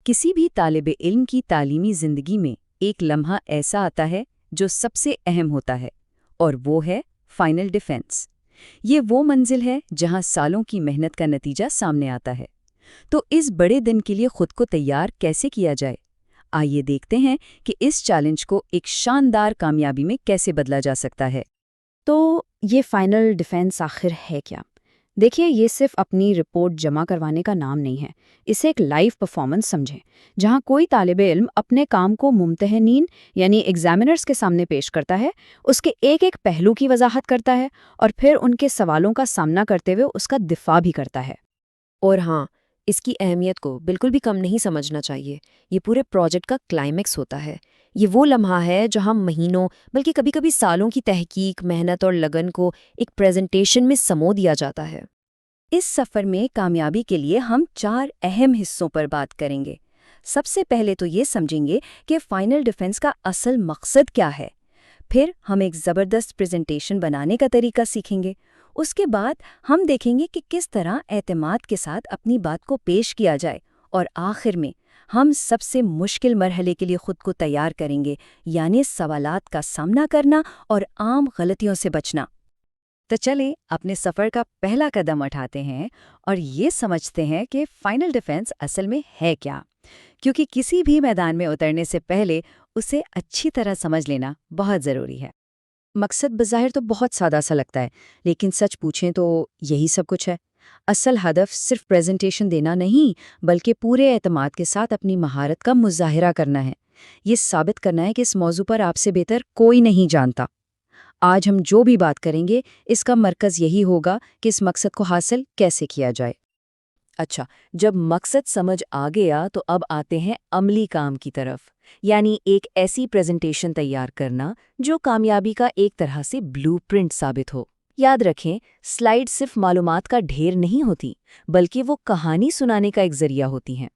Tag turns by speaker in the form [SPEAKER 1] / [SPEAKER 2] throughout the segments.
[SPEAKER 1] किसी भी तालिब इल्म की तालीमी ज़िंदगी में एक लम्हा ऐसा आता है जो सबसे अहम होता है, और वो है फाइनल डिफेंस। ये वो मंजिल है जहां सालों की मेहनत का नतीजा सामने आता है। तो इस बड़े दिन के लिए खुद को तैयार कैसे किया जाए? आइए देखते हैं कि इस चैलेंज को एक शानदार कामयाबी में कैसे बदला जा सकता है।
[SPEAKER 2] तो ये फाइनल डिफेंस आखिर है क्या? देखिए, ये सिर्फ अपनी रिपोर्ट जमा करवाने का नाम नहीं है। इसे एक लाइव परफॉर्मेंस समझें, जहां कोई तालिब इल्म अपने काम को मुम्तहनीन यानी एग्जामिनर्स के सामने पेश करता है, उसके एक एक पहलू की वजाहत करता है और फिर उनके सवालों का सामना करते हुए उसका दिफा भी करता है।
[SPEAKER 3] और हाँ, इसकी अहमियत को बिल्कुल भी कम नहीं समझना चाहिए। ये पूरे प्रोजेक्ट का क्लाइमेक्स होता है। ये वो लम्हा है जहां महीनों बल्कि कभी-कभी सालों की तहकीक, मेहनत और लगन को एक प्रेजेंटेशन में समो दिया जाता है।
[SPEAKER 1] इस सफ़र में कामयाबी के लिए हम 4 अहम हिस्सों पर बात करेंगे। सबसे पहले तो ये समझेंगे कि फाइनल डिफेंस का असल मकसद क्या है। फिर हम एक ज़बरदस्त प्रेजेंटेशन बनाने का तरीका सीखेंगे। उसके बाद हम देखेंगे कि किस तरह एतमाद के साथ अपनी बात को पेश किया जाए, और आखिर में हम सबसे मुश्किल मरहले के लिए खुद को तैयार करेंगे, यानी सवालात का सामना करना और आम गलतियों से बचना। तो चले अपने सफ़र का पहला कदम उठाते हैं और ये समझते हैं कि फाइनल डिफेंस असल में है क्या, क्योंकि किसी भी मैदान में उतरने से पहले उसे अच्छी तरह समझ लेना बहुत ज़रूरी है।
[SPEAKER 2] मकसद बज़ाहिर तो बहुत सादा सा लगता है, लेकिन सच पूछें तो यही सब कुछ है। असल हदफ सिर्फ प्रेजेंटेशन देना नहीं, बल्कि पूरे एतमाद के साथ अपनी महारत का मुजाहिरा करना है। ये साबित करना है कि इस मौजू पर आपसे बेहतर कोई नहीं जानता। आज हम जो भी बात करेंगे, इसका मरकज़ यही होगा कि इस मकसद को हासिल कैसे किया जाए।
[SPEAKER 1] अच्छा, जब मकसद समझ आ गया तो अब आते हैं अमली काम की तरफ, यानी एक ऐसी प्रेजेंटेशन तैयार करना जो कामयाबी का एक तरह से ब्लूप्रिंट साबित हो। याद रखें, स्लाइड सिर्फ मालूमात का ढेर नहीं होती, बल्कि वो कहानी सुनाने का एक जरिया होती हैं।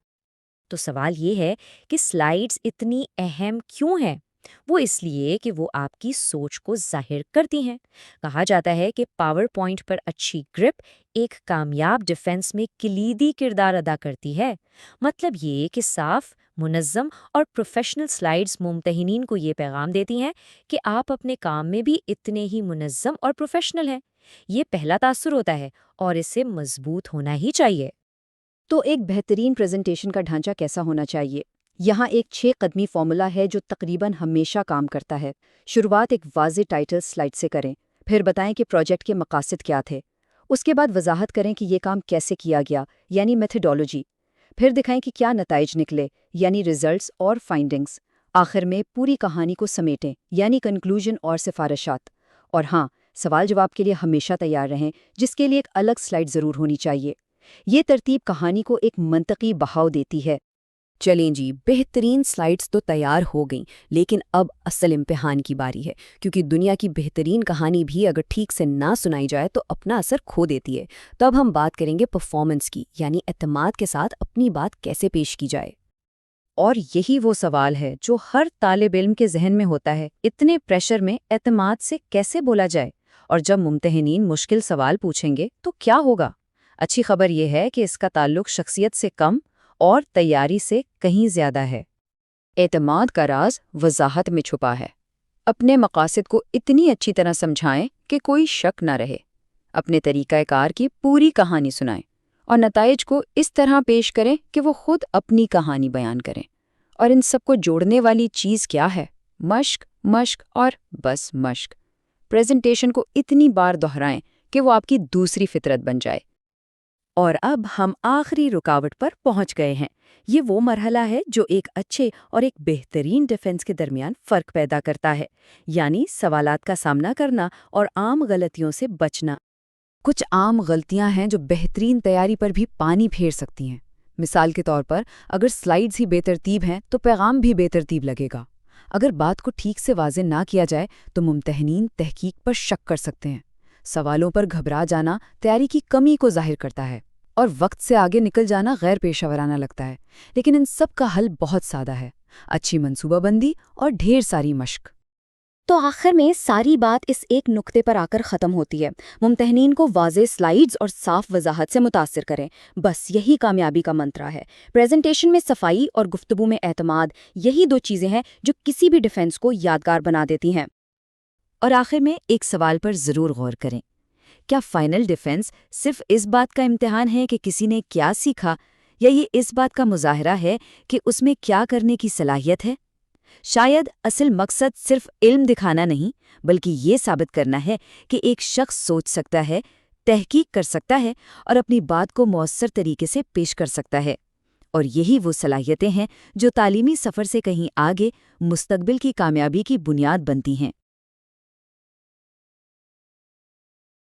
[SPEAKER 3] तो सवाल ये है कि स्लाइड्स इतनी अहम क्यों हैं? वो इसलिए कि वो आपकी सोच को जाहिर करती हैं। कहा जाता है कि पावर पॉइंट पर अच्छी ग्रिप एक कामयाब डिफेंस में कलीदी किरदार अदा करती है। मतलब ये कि साफ, मुनज़्ज़म और प्रोफेशनल स्लाइड्स मुम्तहिनीन को ये पैगाम देती हैं कि आप अपने काम में भी इतने ही मुनज़्ज़म और प्रोफेशनल हैं। ये पहला तासुर होता है और इससे मजबूत होना ही चाहिए।
[SPEAKER 2] तो एक बेहतरीन प्रेजेंटेशन का ढांचा कैसा होना चाहिए? यहाँ एक 6 कदमी फॉर्मूला है जो तकरीबन हमेशा काम करता है। शुरुआत एक वाज़ेह टाइटल स्लाइड से करें, फिर बताएं कि प्रोजेक्ट के मकासद क्या थे। उसके बाद वजाहत करें कि ये काम कैसे किया गया, यानी मेथडोलॉजी। फिर दिखाएं कि क्या नताइज निकले, यानी रिजल्ट्स और फाइंडिंग्स। आखिर में पूरी कहानी को समेटें, यानी कंक्लूजन और सिफारिशात। और हाँ, सवाल जवाब के लिए हमेशा तैयार रहें, जिसके लिए एक अलग स्लाइड ज़रूर होनी चाहिए। ये तरतीब कहानी को एक मंतकी बहाव देती है।
[SPEAKER 1] चलें जी, बेहतरीन स्लाइड्स तो तैयार हो गईं, लेकिन अब असल इम्तिहान की बारी है, क्योंकि दुनिया की बेहतरीन कहानी भी अगर ठीक से ना सुनाई जाए तो अपना असर खो देती है। तो अब हम बात करेंगे परफॉर्मेंस की, यानी एतमाद के साथ अपनी बात कैसे पेश की जाए। और यही वो सवाल है जो हर तालिब इल्म के जहन में होता है, इतने प्रेशर में एतमाद से कैसे बोला जाए। और जब मुम्तहिनीन मुश्किल सवाल पूछेंगे तो क्या होगा? अच्छी खबर यह है कि इसका ताल्लुक शख्सियत से कम और तैयारी से कहीं ज़्यादा है। एतमाद का राज वजाहत में छुपा है। अपने मकासद को इतनी अच्छी तरह समझाएं कि कोई शक न रहे। अपने तरीक़ाकार की पूरी कहानी सुनाएं और नताइज को इस तरह पेश करें कि वो खुद अपनी कहानी बयान करें। और इन सबको जोड़ने वाली चीज़ क्या है? मश्क, मश्क और बस मश्क। प्रेजेंटेशन को इतनी बार दोहराएं कि वो आपकी दूसरी फितरत बन जाए। और अब हम आखिरी रुकावट पर पहुंच गए हैं। ये वो मरहला है जो एक अच्छे और एक बेहतरीन डिफेंस के दरमियान फ़र्क पैदा करता है, यानी सवालात का सामना करना और आम गलतियों से बचना। कुछ आम गलतियां हैं जो बेहतरीन तैयारी पर भी पानी फेर सकती हैं। मिसाल के तौर पर, अगर स्लाइड्स ही बेतरतीब हैं तो पैगाम भी बेतरतीब लगेगा। अगर बात को ठीक से वाज़ेह ना किया जाए तो मुम्तहिनीन तहकीक पर शक कर सकते हैं। सवालों पर घबरा जाना तैयारी की कमी को जाहिर करता है, और वक्त से आगे निकल जाना गैर पेशावराना लगता है। लेकिन इन सब का हल बहुत सादा है: अच्छी मंसूबाबंदी और ढेर सारी मश्क। تو آخر میں ساری بات اس ایک نقطے پر آ کر ختم ہوتی ہے، ممتحنین کو واضح سلائیڈز اور صاف وضاحت سے متاثر کریں، بس یہی کامیابی کا منترا ہے۔ پریزنٹیشن میں صفائی اور گفتگو میں اعتماد، یہی دو چیزیں ہیں جو کسی بھی ڈیفنس کو یادگار بنا دیتی ہیں۔
[SPEAKER 2] اور آخر میں ایک سوال پر ضرور غور کریں، کیا فائنل ڈیفنس صرف اس بات کا امتحان ہے کہ کسی نے کیا سیکھا، یا یہ اس بات کا مظاہرہ ہے کہ اس میں کیا کرنے کی صلاحیت ہے؟ شاید اصل مقصد صرف علم دکھانا نہیں، بلکہ یہ ثابت کرنا ہے کہ ایک شخص سوچ سکتا ہے، تحقیق کر سکتا ہے اور اپنی بات کو مؤثر طریقے سے پیش کر سکتا ہے۔ اور یہی وہ صلاحیتیں ہیں جو تعلیمی سفر سے کہیں آگے مستقبل کی کامیابی کی بنیاد بنتی ہیں۔